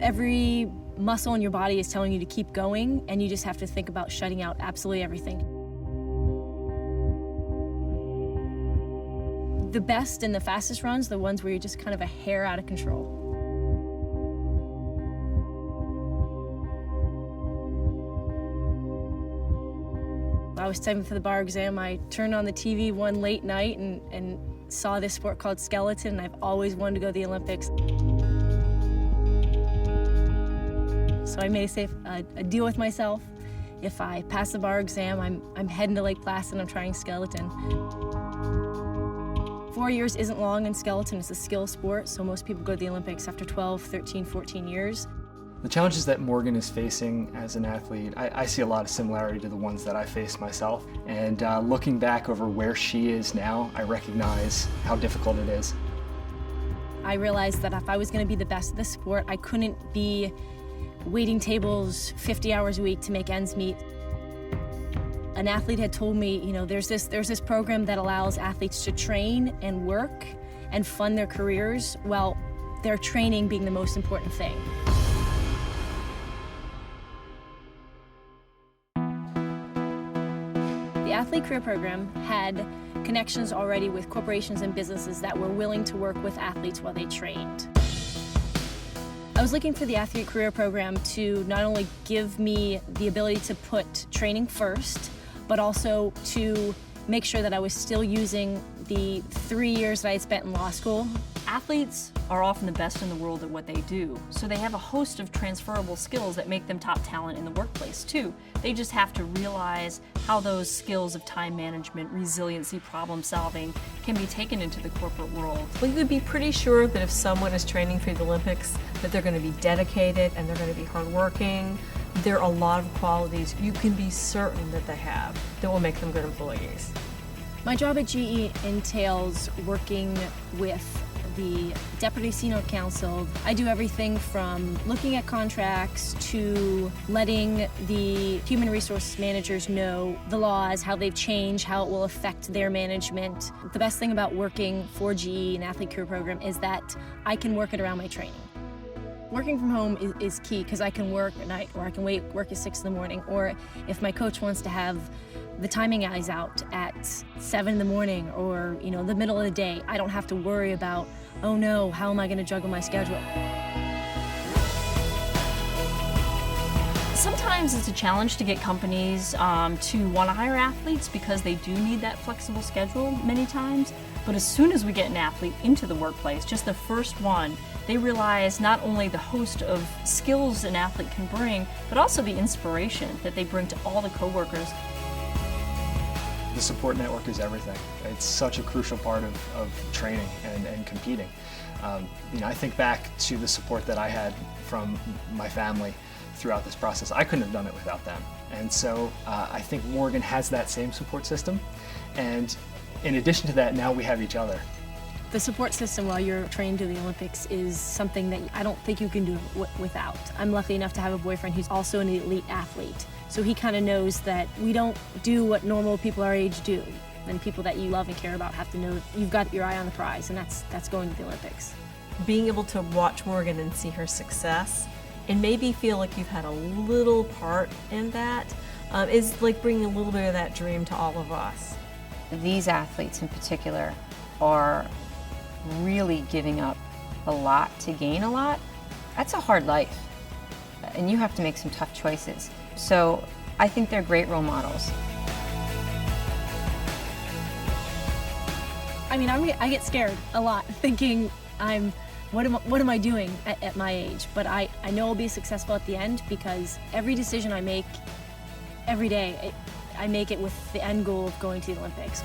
Every muscle in your body is telling you to keep going, and you just have to think about shutting out absolutely everything. The best and the fastest runs, the ones where you're just kind of a hair out of control. I was studying for the bar exam. I turned on the TV one late night and saw this sport called skeleton, and I've always wanted to go to the Olympics. So I made a deal with myself. If I pass the bar exam, I'm heading to Lake Placid and I'm trying skeleton. 4 years isn't long in skeleton. It's a skill sport, so most people go to the Olympics after 12, 13, 14 years. The challenges that Morgan is facing as an athlete, I see a lot of similarity to the ones that I faced myself. And looking back over where she is now, I recognize how difficult it is. I realized that if I was going to be the best at this sport, I couldn't be waiting tables 50 hours a week to make ends meet. An athlete had told me, you know, there's this program that allows athletes to train and work and fund their careers, while their training being the most important thing. The Athlete Career Program had connections already with corporations and businesses that were willing to work with athletes while they trained. I was looking for the Athlete Career Program to not only give me the ability to put training first, but also to make sure that I was still using the 3 years that I had spent in law school. Athletes are often the best in the world at what they do, so they have a host of transferable skills that make them top talent in the workplace too. They just have to realize how those skills of time management, resiliency, problem solving can be taken into the corporate world. Well, you could be pretty sure that if someone is training for the Olympics, that they're going to be dedicated and they're going to be hardworking. There are a lot of qualities you can be certain that they have that will make them good employees. My job at GE entails working with the Deputy Senior Counsel. I do everything from looking at contracts to letting the human resource managers know the laws, how they've changed, how it will affect their management. The best thing about working for GE and Athlete Career Program is that I can work it around my training. Working from home is key because I can work at night, or I can work at 6 in the morning, or if my coach wants to have the timing eyes out at 7 in the morning or, you know, the middle of the day, I don't have to worry about, oh no, how am I going to juggle my schedule? Sometimes it's a challenge to get companies to want to hire athletes because they do need that flexible schedule many times. But as soon as we get an athlete into the workplace, just the first one, they realize not only the host of skills an athlete can bring, but also the inspiration that they bring to all the coworkers. The support network is everything. It's such a crucial part of training and competing. You know, I think back to the support that I had from my family throughout this process. I couldn't have done it without them. And so I think Morgan has that same support system. And in addition to that, now we have each other. The support system while you're trained to the Olympics is something that I don't think you can do without. I'm lucky enough to have a boyfriend who's also an elite athlete. So he kind of knows that we don't do what normal people our age do. And people that you love and care about have to know that you've got your eye on the prize, and that's going to the Olympics. Being able to watch Morgan and see her success and maybe feel like you've had a little part in that is like bringing a little bit of that dream to all of us. These athletes in particular are really giving up a lot to gain a lot. That's a hard life, and you have to make some tough choices. So I think they're great role models. I mean, I get scared a lot thinking what am I doing at my age? But I know I'll be successful at the end because every decision I make every day, I make it with the end goal of going to the Olympics.